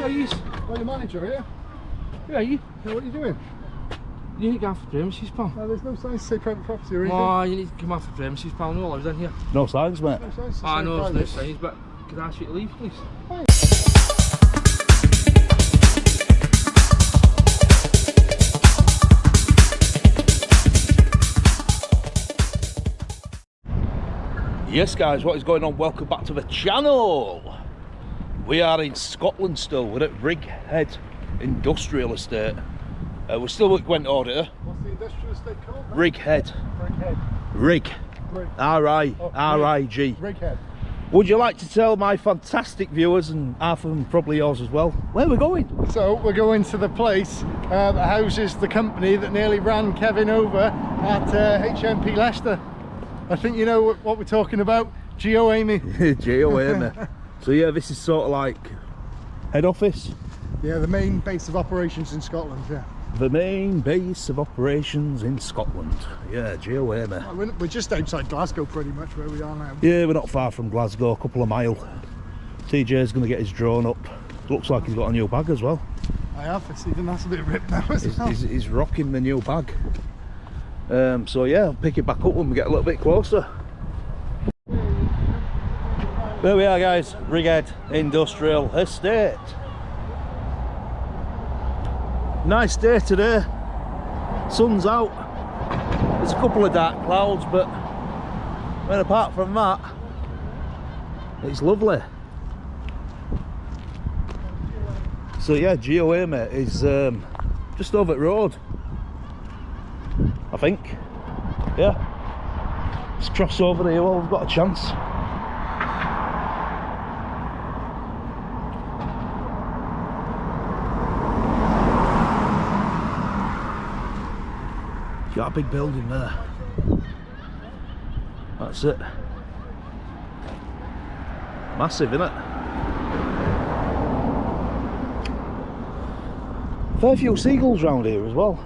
Yeah, you. Well, your manager here. Yeah, you. So what are you doing? You need to get off the premises, pal. No, there's no signs to say private property or anything. No, you need to come off the premises, pal. No allows in here. No signs, mate. No signs to I say know there's no private. signs, but could I ask you to leave, please? Fine. Yes guys, what is going on? Welcome back to the channel. We are in Scotland still. We're at Righead Industrial Estate. We're still with Gwent Auditor. What's the industrial estate called? Righead. Righead. Rig. Rig. R-I-R-I-G. Righead. Would you like to tell my fantastic viewers, and half of them probably yours as well, where we're going? So we're going to the place that houses the company that nearly ran Kevin over at HMP Leicester. I think you know what we're talking about. Geo Amey. Geo Amey. So yeah, this is sort of like head office. Yeah, the main base of operations in Scotland, yeah. The main base of operations in Scotland. Yeah, Geo Amey. We're just outside Glasgow pretty much where we are now. Yeah, we're not far from Glasgow, a couple of miles. TJ's going to get his drone up. Looks like he's got a new bag as well. I have, it's even that's a bit ripped now as well. He's rocking the new bag. So yeah, I'll pick it back up when we get a little bit closer. There we are guys, Righead Industrial Estate. Nice day today, sun's out. There's a couple of dark clouds, but apart from that, it's lovely. So yeah, Geo Amey is just over the road, I think. Yeah, let's cross over here while we've got a chance. Got a big building there. That's it. Massive, isn't it? Fair few seagulls round here as well.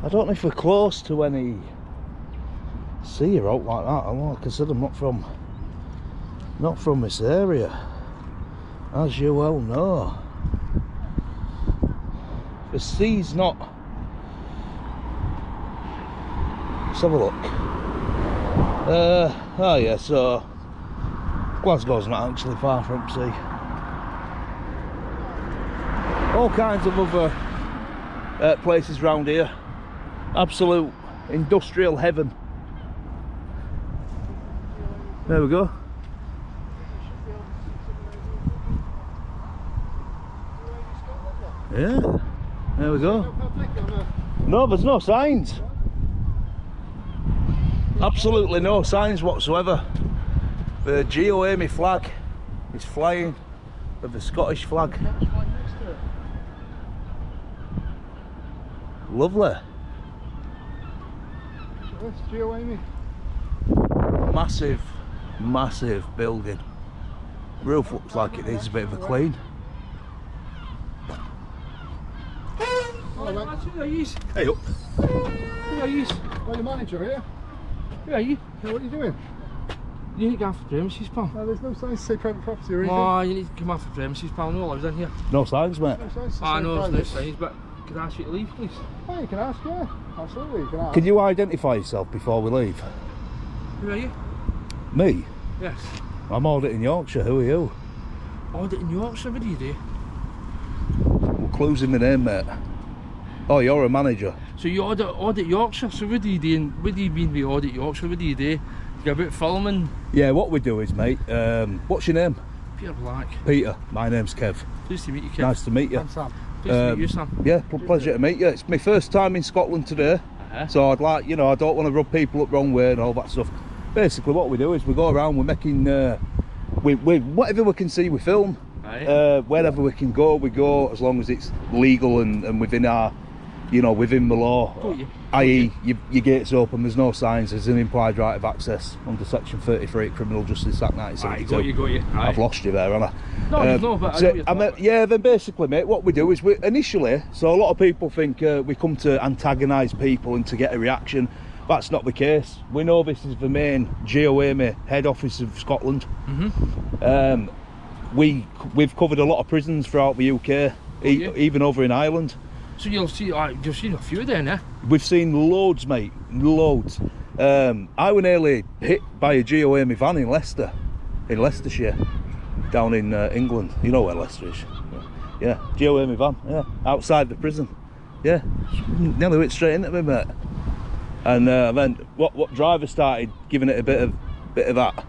I don't know if we're close to any sea or out like that. I won't consider I'm not from this area, as you well know. The sea's not. Let's have a look. Oh yeah, so Glasgow's not actually far from sea. All kinds of other places round here. Absolute industrial heaven. There we go. Yeah, there we go. No, there's no signs. Absolutely no signs whatsoever. The Geo Amey flag is flying with the Scottish flag. Lovely. That's Geo Amey. Massive, massive building. Roof looks like it needs a bit of a clean. Hey up. Yeah, you. Well, your manager here. Yeah, you. So what are you doing? You need to get off the premises, pal. No, there's no signs to say private property or anything. No, you need to come off the premises, pal. No allows in here. No signs, mate. No signs to I say know there's no private. signs, but could I ask you to leave, please? Oh, you can ask, yeah. Absolutely, you can ask. Can you identify yourself before we leave? Who are you? Me? Yes. I'm auditing Yorkshire. Who are you? Auditing Yorkshire, what do you do? Well, clues in my name, mate. Oh, you're a manager. So you audit Yorkshire, so what do you do? What do you mean by audit Yorkshire? What do you do? You go about filming? Yeah, what we do is, mate, what's your name? Peter Black. Peter. My name's Kev. Pleased to meet you, Kev. Nice to meet you. I'm Sam. Pleased to meet you, Sam. Yeah, pleasure to meet you. It's my first time in Scotland today. So I'd like, you know, I don't want to rub people up wrong way and all that stuff. Basically what we do is we go around, we're making, we whatever we can see we film. Right. Wherever we can go, we go, as long as it's legal and within our, you know, within the law. I.e. your gate's open, there's no signs, there's an implied right of access under section 33 Criminal Justice Act 1972. Right, got you. Right. I've lost you there, haven't I? No, no, but so, I know what you're talking yeah, then basically, mate, what we do is we initially, so a lot of people think we come to antagonise people and to get a reaction. That's not the case. We know this is the main Geo Amey head office of Scotland. we've covered a lot of prisons throughout the UK, even over in Ireland. So you've seen a few then, eh? We've seen loads, mate, loads. I was nearly hit by a GOAMey van in Leicester, in Leicestershire, down in England. You know where Leicester is? Yeah, GOAMey van, yeah, outside the prison. Yeah, nearly went straight into me, mate. And then what driver started giving it a bit of that,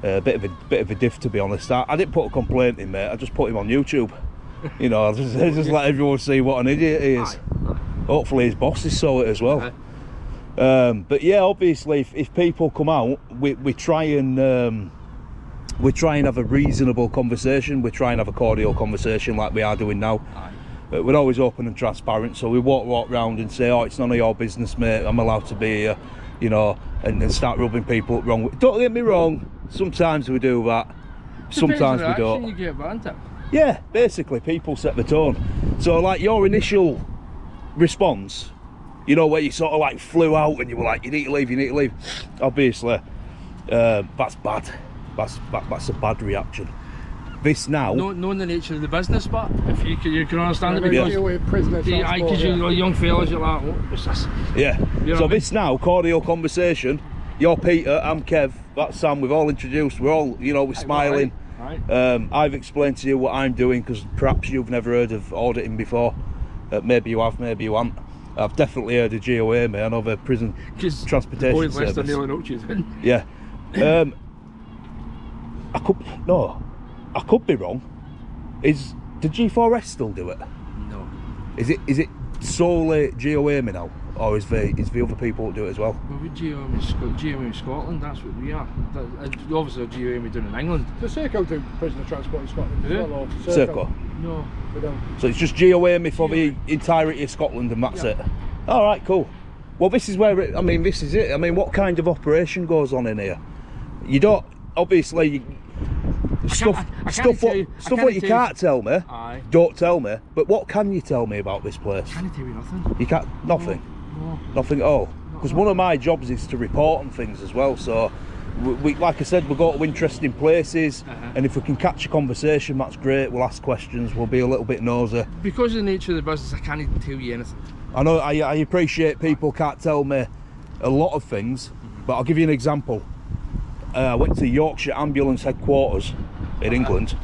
a bit of a diff, to be honest. I didn't put a complaint in, mate. I just put him on YouTube. You know, just let everyone see what an idiot he is. Hopefully his bosses saw it as well. But yeah, obviously, if people come out, we try and have a reasonable conversation. We try and have a cordial conversation like we are doing now. But we're always open and transparent, so we won't walk round and say, oh, it's none of your business, mate, I'm allowed to be here, you know, and start rubbing people up wrong. Don't get me wrong, sometimes we do that, sometimes we don't. You get banter. Yeah, basically, people set the tone. So, like, your initial response, you know, where you sort of like flew out and you were like, you need to leave, obviously, that's bad. That's a bad reaction. This now, knowing the nature of the business, but if you can understand it, because you're young fellas, you're like, what's this? Yeah. You know so this now, cordial conversation. You're Peter, I'm Kev, that's Sam. We've all introduced. We're all, you know, we're smiling. Right. I've explained to you what I'm doing, because perhaps you've never heard of auditing before. Maybe you have, maybe you haven't. I've definitely heard of GOAMey. I know the prison transportation service. Yeah. I could be wrong. Did G4S still do it? No. Is it solely GOAMey now, or is the other people that do it as well? Well, we're GOAMey Scotland. That's what we are. Obviously, GOAMey done in England. Does Serco do prisoner transport in Scotland as well? Or Serco? No, we don't. So it's just GOAMey for the entirety of Scotland, and that's it. All right, cool. Well, this is where this is it. I mean, what kind of operation goes on in here? You don't obviously. Stuff what you can't tell me. Aye. Don't tell me. But what can you tell me about this place? Can't tell you nothing. You can't. Nothing. No. Nothing at all. Because one of my jobs is to report on things as well. So, we like I said, we go to interesting places, and if we can catch a conversation, that's great. We'll ask questions. We'll be a little bit nosy. Because of the nature of the business, I can't even tell you anything. I know. I appreciate people can't tell me a lot of things, but I'll give you an example. I went to Yorkshire Ambulance Headquarters in England.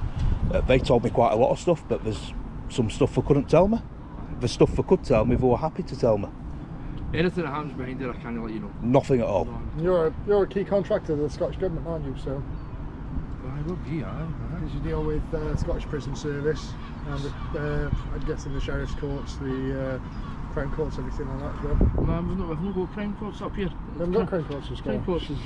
They told me quite a lot of stuff, but there's some stuff they couldn't tell me. The stuff they could tell me, they were happy to tell me. Anything that happens behind it, I can't let you know. Nothing at all. You're a key contractor of the Scottish Government, aren't you? So I will be, because you deal with Scottish Prison Service, and I'm guessing the Sheriff's Courts, the Crown Courts, everything like that as well. No, we've not got Crown Courts up here. We've got Crown Courts in Crown Scotland. Courts is...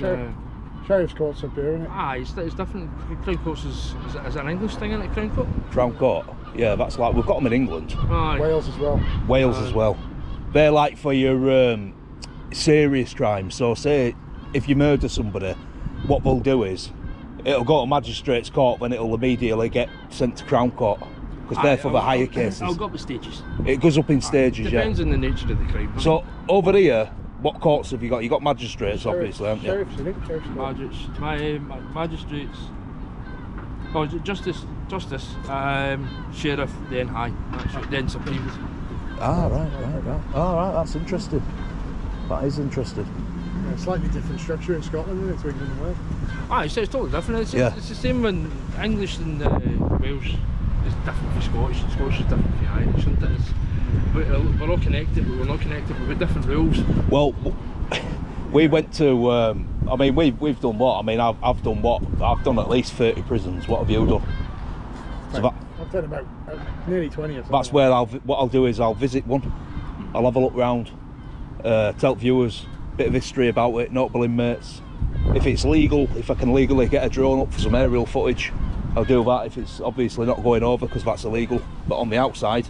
Sheriff's Court's up here, isn't it? It's different. Crown Courts is an English thing, isn't it, Crown Court? Crown Court? Yeah, that's like, we've got them in England. Aye. Wales as well. Wales as well. They're like for your serious crimes. So say if you murder somebody, what they'll do is, it'll go to magistrate's court, then it'll immediately get sent to Crown Court. Because they're for the higher cases. I'll go up the stages. It goes up in stages, Depends on the nature of the crime. So over here, what courts have you got? You got magistrates, obviously, haven't you? Sheriffs, I think. Sheriff's Magistrates. Oh, justice, sheriff, then high, then supreme. Right. All right, that's interesting. That is interesting. Yeah, slightly different structure in Scotland, isn't it, to England and Wales? It's totally different. It's the same when English and Welsh is different for Scottish. Scottish is different for Irish, isn't it? We're all connected, but we're not connected. We've got different rules. Well, we went to. We've done what? I've done what? I've done at least 30 prisons. What have you done? So I've done about nearly 20 or something. That's where what I'll do is I'll visit one. I'll have a look round. Tell viewers a bit of history about it. Notable inmates. If it's legal, if I can legally get a drone up for some aerial footage, I'll do that. If it's obviously not going over because that's illegal, but on the outside.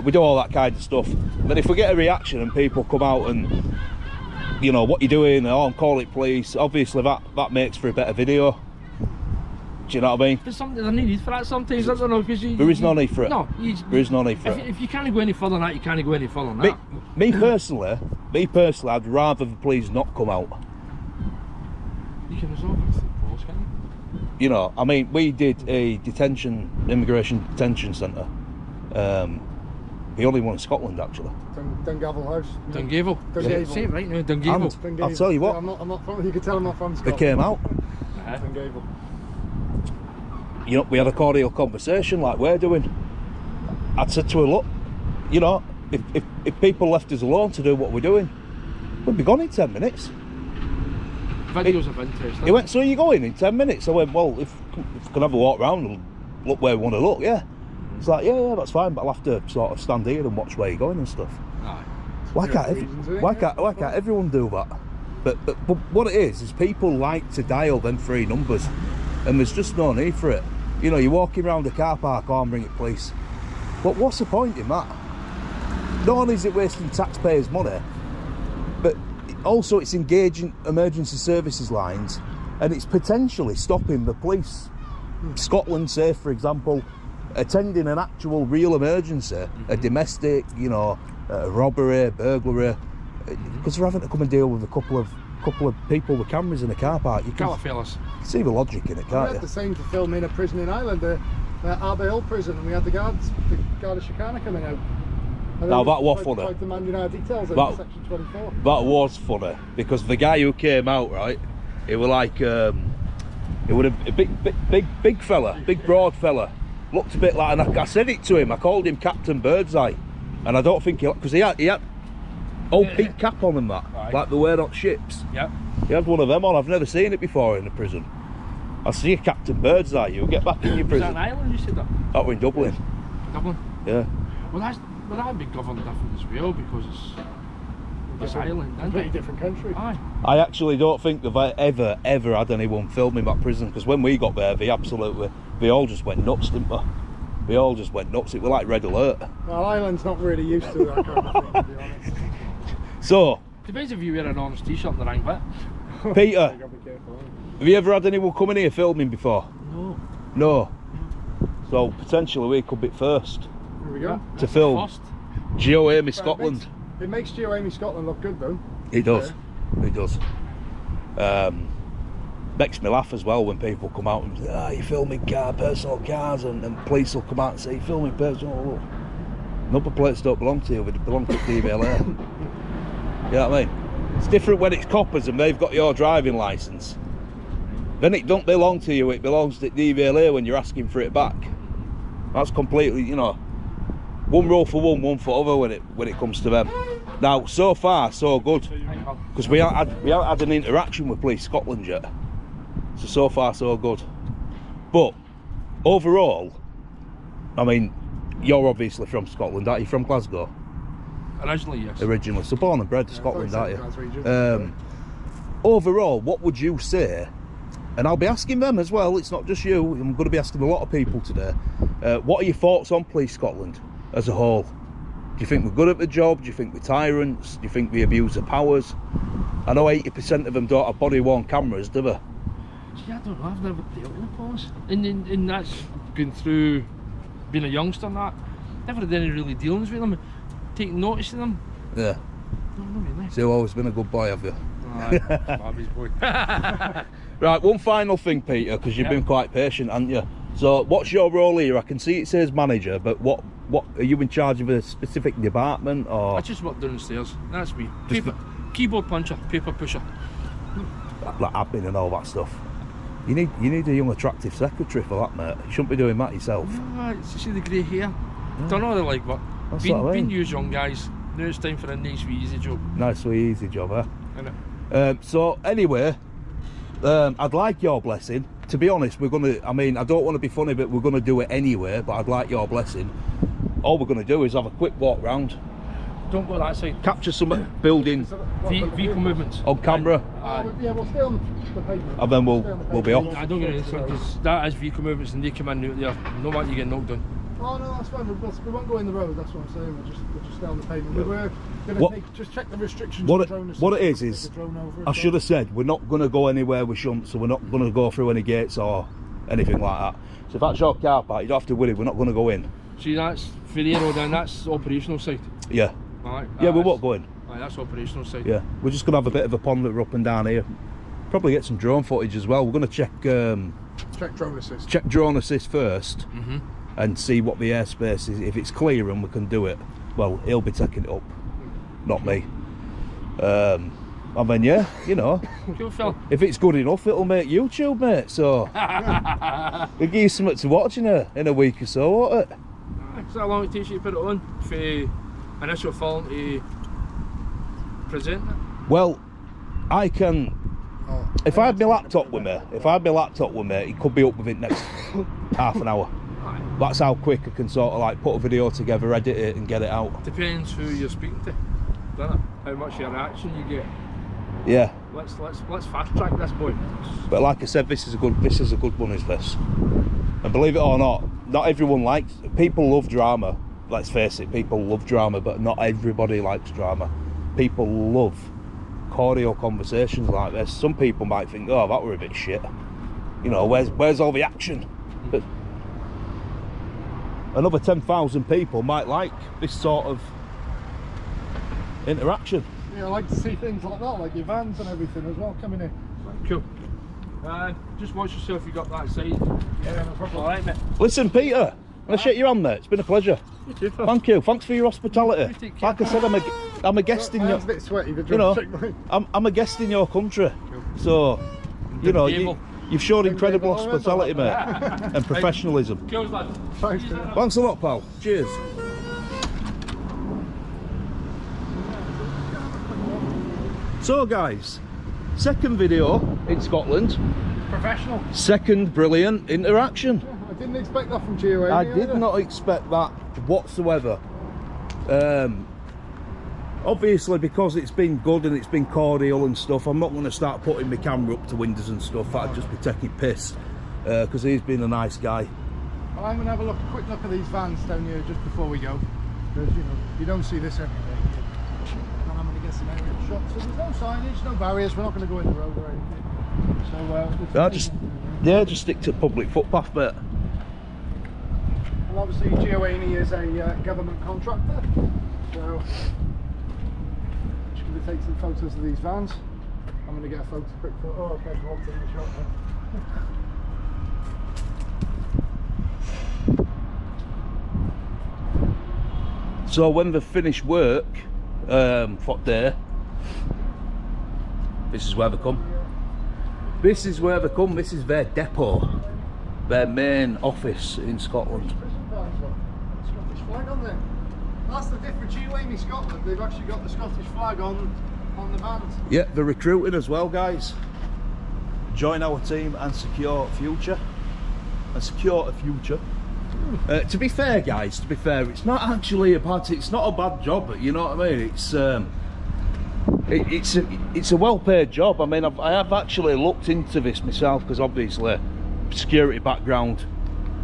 We do all that kind of stuff. But if we get a reaction and people come out and, you know, what you're doing, I'm calling police, obviously that makes for a better video. Do you know what I mean? There's something, there's no need for that sometimes, I don't know, because there is no need for it. No. There is no need for it. If you can't go any further than that, you can't go any further than that. Me personally, I'd rather the police not come out. You can resolve it with the police, can't you? you know, I mean, we did a immigration detention centre. The only one in Scotland, actually. Dungavel House. Dungavel. Dungavel. Say it right now, Dungavel. Dungavel. I'll tell you what. Yeah, I'm not from, you can tell I'm not from Scotland. They came out. Dungavel. You know, we had a cordial conversation like we're doing. I'd said to her, look, you know, if people left us alone to do what we're doing, we'd be gone in 10 minutes. Videos of interest. He went, so you going in 10 minutes? I went, well, if we can have a walk around and look where we want to look, yeah. It's like, yeah, that's fine, but I'll have to sort of stand here and watch where you're going and stuff. Aye. Why can't everyone do that? But what it is people like to dial them 3 numbers, and there's just no need for it. You know, you're walking around the car park, oh, bring it, police. But what's the point in that? Not only is it wasting taxpayers' money, but also it's engaging emergency services lines, and it's potentially stopping the police. Scotland, say, for example, attending an actual real emergency, a domestic, you know, a robbery, burglary, because they're having to come and deal with a couple of people with cameras in a car park. You can see the logic in it, can't We you? had the same to film in a prison in Ireland, Amey Hill prison, and we had the guard of Chicana coming out. Now that was funny. Like demanding our details in section 24. That was funny, because the guy who came out, right, it was like, it was a big fella, big broad fella. Looked a bit like, and I said it to him, I called him Captain Birdseye, and I don't think because he had old peak cap on and that, like the wear on ships. Yeah. He had one of them on. I've never seen it before in a prison. I see a Captain Birdseye, you'll get back in your prison. Was that in Ireland you said that? That was in Dublin. Dublin? Yeah. Well, that'd be governed different as well, because it's Ireland, isn't Completely it? different country. Aye. I actually don't think they've ever had anyone filming that prison, because when we got there, they all just went nuts, didn't they? They all just went nuts. It was like red alert. Well, Ireland's not really used to that kind of thing, to be honest. So, Depends if you wear an orange t-shirt in the rank bit. Peter, You gotta be careful, have you ever had anyone come in here filming before? No. No. So potentially we could be first Here we go. to film First. Amey Scotland. It makes Amey Scotland look good, though. It does. It does. Makes me laugh as well when people come out and say, you're filming personal cars, and police will come out and say, you're filming personal. Number plates don't belong to you, they belong to DVLA. You know what I mean? It's different when it's coppers and they've got your driving licence. Then it don't belong to you, it belongs to DVLA when you're asking for it back. That's completely, you know, one rule for one for other when it comes to them. Now, so far, so good. Because we haven't had an interaction with Police Scotland yet. So far, so good. But, overall, I mean, you're obviously from Scotland, aren't you? From Glasgow? Originally, yes. Originally. So born and bred to Scotland, aren't you? you? Overall, what would you say, and I'll be asking them as well, it's not just you, I'm going to be asking a lot of people today, what are your thoughts on Police Scotland as a whole? Do you think we're good at the job? Do you think we're tyrants? Do you think we abuse their powers? I know 80% of them don't have body-worn cameras, do they? See, I don't know, I've never dealt with the police. And that's going through being a youngster and that. Never had any really dealings with them, taking notice of them. Yeah. No, not really. So you've always been a good boy, have you? Aye, Bobby's boy. Right, one final thing, Peter, because you've been quite patient, haven't you? So what's your role here? I can see it says manager, but what are you in charge of a specific department, or? I just work downstairs, that's me. Keyboard puncher, paper pusher. Like admin and all that stuff. You need a young attractive secretary for that, mate. You shouldn't be doing that yourself. Right, see the grey hair. Don't know what I like, but That's what I mean. being used young guys, now it's time for a nice wee easy job. Nice wee easy job, eh? Innit? So anyway, I'd like your blessing. To be honest, we're gonna, I mean, I don't want to be funny, but we're gonna do it anyway, but I'd like your blessing. All we're gonna do is have a quick walk round, Don't go that side. capture some building Vehicle movements. on camera, Yeah, we'll stay on the pavement. and then we'll be off. I don't get into it because that is vehicle movements and they come in out there. No matter you get knocked down. Oh no, that's fine. We won't go in the road. That's what I'm saying. We'll just stay on the pavement. We were going What- to just check the restrictions. What of the drone it, what it assist, is take the drone over I as should well. have said we're not going to go anywhere we shouldn't, so we're not going to go through any gates or anything like that. So if that's your car park, you don't have to worry, we're not going to go in. See, that's Ferrero down, that's operational side. Yeah, Right, yeah, we won't go in. Right, that's operational side. Yeah, we're just going to have a bit of a ponder up and down here. Probably get some drone footage as well. We're going to check Check drone assist. Check drone assist first, and see what the airspace is. If it's clear and we can do it, well, he'll be taking it up, not me. I mean, yeah, you know, Cool, Phil. if it's good enough, it'll make YouTube, mate. So it'll give you something to watch in a week or so, won't it? So how long it takes you to put it on? For initial film to present it? Well, I can. If I had my laptop with me, it could be up within the next half an hour. That's how quick I can sort of like put a video together, edit it, and get it out. Depends who you're speaking to, doesn't it? How much reaction you get. Yeah. Let's fast track this, boy. But like I said, this is a good one, is this? And believe it or not everyone likes. People love drama. Let's face it, people love drama, but not everybody likes drama. People love cordial conversations like this. Some people might think, oh, that were a bit shit. You know, where's all the action? But another 10,000 people might like this sort of interaction. Yeah, I like to see things like that, like your vans and everything as well coming in. Cool. Just watch yourself, you got that side. Yeah, no problem. Alright, mate. Listen, Peter, I'll shake your hand, mate. It's been a pleasure. You too, Phil. Thank you. Thanks for your hospitality. You take care. Like I said, I'm a guest in your. Hands a bit sweaty, the You know, drum. I'm a guest in your country, so you know you've shown incredible hospitality, mate, and professionalism. Cheers, lad. Thanks, dude. Thanks a lot, pal. Cheers. So, guys, second video in Scotland. Professional. Second brilliant interaction. I didn't expect that from GOA. I did not expect that whatsoever. Obviously, because it's been good and it's been cordial and stuff, I'm not going to start putting my camera up to windows and stuff. That'd just be taking piss, because he's been a nice guy. Well, I'm going to have a quick look at these vans down here just before we go, because you know you don't see this every day. And I'm going to get some aerial shots. So there's no signage, no barriers. We're not going to go in the road or anything. So just stick to public footpath, mate. well, obviously GOA is a government contractor, so just going to take some photos of these vans. I'm going to get a quick photo. Oh, okay, I'll take the shot then. So when they finish work for day, this is where they come. This is where they come. This is their depot, their main office in Scotland. Scottish flag on there. That's the difference. GOA Scotland, they've actually got the Scottish flag on the vans. Yeah, they're recruiting as well, guys. Join our team and secure a future. To be fair, guys, it's not actually it's not a bad job. You know what I mean? It's a well-paid job. I mean, I have actually looked into this myself, because obviously security background.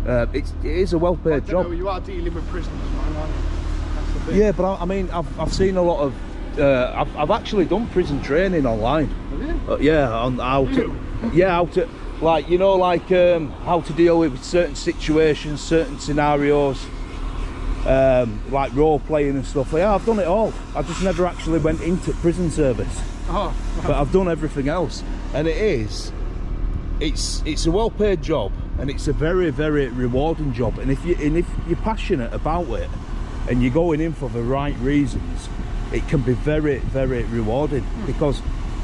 It is a well-paid job. You are dealing with prisoners, man, aren't you? That's the thing. Yeah, but I mean, I've seen a lot of. I've actually done prison training online. Have you? Yeah, on how to like, you know, like how to deal with certain situations, certain scenarios, like role playing and stuff. Yeah, I've done it all. I just never actually went into prison service. Oh, But I've done everything else, and it's a well-paid job, and it's a very, very rewarding job. And if you're passionate about it, and you're going in for the right reasons, it can be very, very rewarding. Because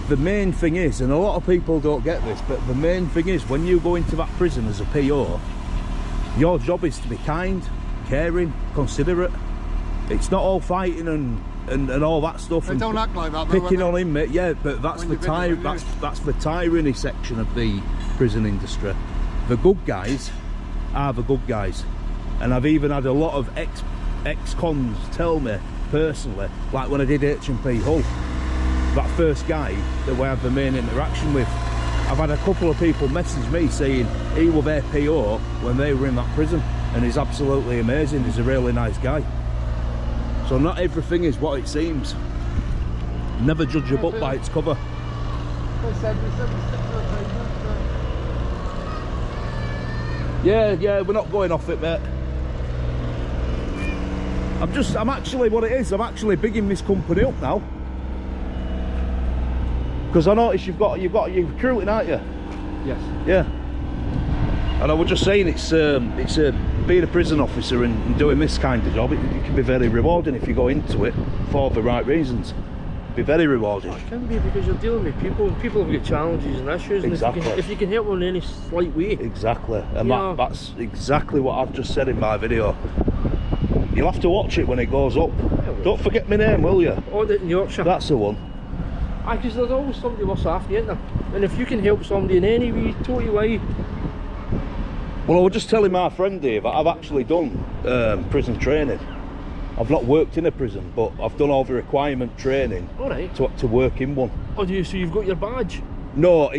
the main thing is, and a lot of people don't get this, but the main thing is, when you go into that prison as a PO, your job is to be kind, caring, considerate. It's not all fighting and all that stuff. They and don't act like that, though, picking when on him, mate. Yeah, but that's the that's the tyranny section of the prison industry. The good guys are the good guys, and I've even had a lot of ex-cons tell me personally, like when I did H&P Hull, that first guy that we had the main interaction with, I've had a couple of people message me saying he was their PO when they were in that prison, and he's absolutely amazing. He's a really nice guy. So not everything is what it seems. Never judge a book by its cover. They said we stick to the pavement, Yeah, we're not going off it, mate. I'm actually bigging this company up now. Because I notice you're recruiting, aren't you? Yes. Yeah. And I was just saying, being a prison officer and doing this kind of job, it can be very rewarding if you go into it for the right reasons. Be very rewarding. It can be, because you're dealing with people, and people have got challenges and issues, and Exactly. if you can help them in any slight way. Exactly, and Yeah. that's exactly what I've just said in my video. You'll have to watch it when it goes up. Don't forget my name, will you? Auditing Yorkshire. That's the one. Because there's always somebody worse after you, isn't there? And if you can help somebody in any way, totally way. Well, I was just telling my friend Dave, I've actually done prison training. I've not worked in a prison, but I've done all the requirement training Alright. to work in one. Oh, do you? So you've got your badge? No,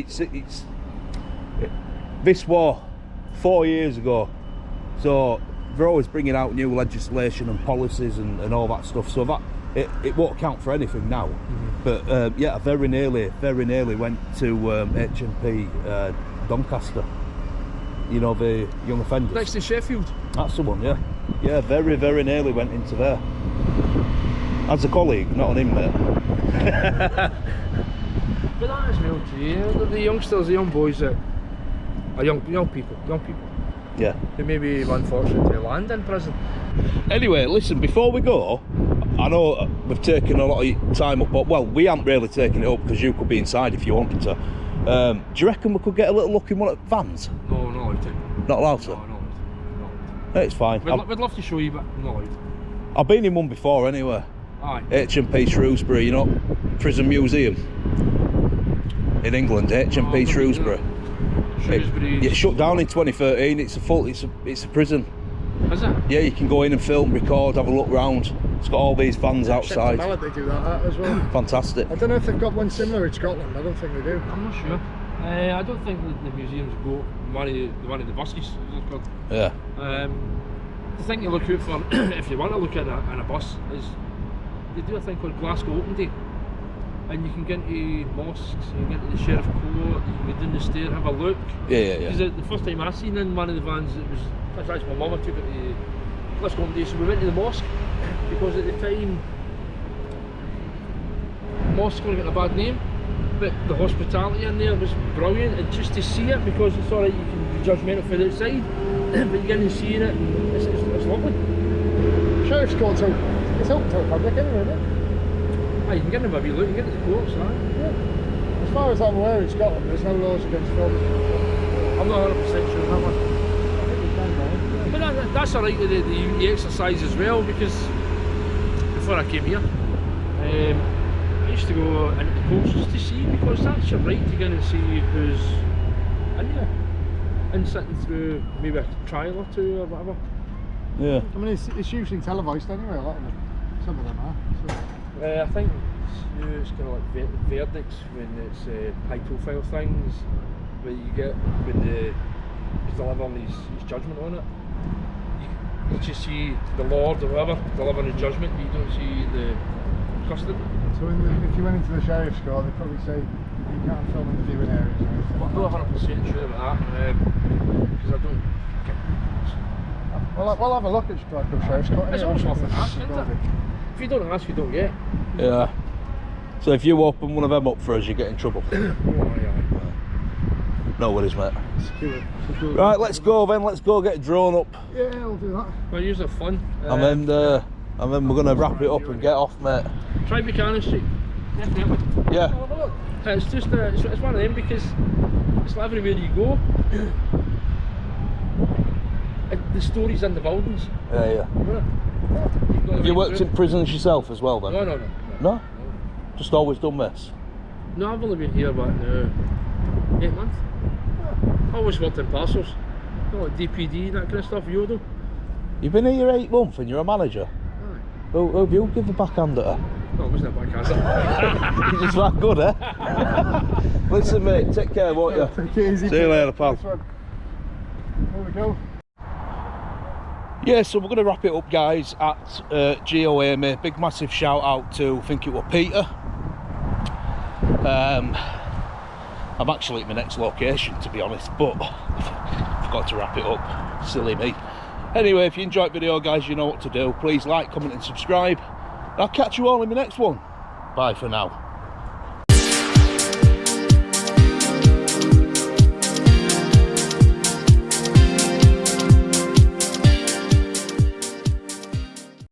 this war 4 years ago, so they're always bringing out new legislation and policies and all that stuff, so that it won't count for anything now. But yeah, I very nearly went to HMP Doncaster, you know, the young offenders. Next to Sheffield. That's the one, yeah. Yeah, very nearly went into there. As a colleague, not an inmate. But that is real too, yeah. The youngsters, the young boys that are young people. Yeah. Who may be unfortunate to land in prison. Anyway, listen, before we go, I know we've taken a lot of time up, but well, we haven't really taken it up because you could be inside if you wanted to. Do you reckon we could get a little look in one of the vans? No, not allowed to. Not allowed to? No, not allowed to. No, it's fine. We'd love to show you, but not allowed. I've been in one before anyway. Aye. HMP Shrewsbury, you know, prison museum in England, HMP Shrewsbury. Shrewsbury. It shut down in 2013. It's a prison. Is it? Yeah, you can go in and film, record, have a look round. It's got all these vans outside. Mallet, they do that as well. Fantastic. I don't know if they've got one similar in Scotland. I don't think they do. I'm not sure. I don't think that the museums go one of the buses. Yeah. The thing to look out for if you want to look at in a bus is they do a thing called Glasgow Open Day, and you can get into mosques, you can get into the Sheriff Court, you can go down the stair, have a look. Yeah. Because the first time I seen in one of the vans, it was actually my mum took it to Glasgow Open Day, so we went to the mosque because at the time mosques were getting a bad name, but the hospitality in there was brilliant, and just to see it, because it's alright you can be judgmental from the outside, but you get in seeing it and it's lovely. Sheriff's Court's open. It's open to the public anyway, isn't it? Ah, you can get in a wee look, you can get to the courts, right? Yeah. As far as I'm aware, in Scotland, there's no laws against filming. I'm not 100% sure on that one. I think we can, right? But that's alright with the exercise as well, because before I came here, I used to go into the courts just to see, because that's your right to go in and see who's in there, and sitting through maybe a trial or two or whatever. Yeah. I mean, it's usually televised anyway, a lot of them. Some of them are. So. I think it's kind of like verdicts when it's high profile things, where you get when because they live on his judgment on it. You just see the Lord or whoever delivering the judgment, but you don't see the custody. So if you went into the Sheriff's Court, they'd probably say you can't film in the viewing areas or anything. Well, I'm not 100% sure about that, because I don't. Well, we'll have a look at Glasgow Sheriff's Court. It's almost worth an ask, isn't it? If you don't ask, you don't get. Yeah. So if you open one of them up for us, you get in trouble. Oh, yeah. No worries, mate. Secure. Right, let's go then. Let's go get drone up, Yeah, I'll do that. Well, use it fun. and then we're gonna wrap it up and get off, mate. Try Buchanan Street. Definitely. Yeah. Have a look. It's just it's one of them, because it's like everywhere you go. The stories in the buildings. Yeah. Have you worked in prisons yourself as well then? No. No? Just always done this? No, I've only been here about 8 months. I always worked in parcels. You know, like DPD, that kind of stuff, Yodo. You've been here 8 months and you're a manager? Aye. Who have you give a backhand at her? No, it wasn't a backhand. You're just that good, eh? Listen mate, take care, won't you? Take it easy. See you later, pal. There we go. Yeah, so we're going to wrap it up, guys, at Geo Amey. Big massive shout out to, I think it was Peter. I'm actually at my next location, to be honest, but I forgot to wrap it up. Silly me. Anyway, if you enjoyed the video, guys, you know what to do. Please like, comment and subscribe. I'll catch you all in the next one. Bye for now.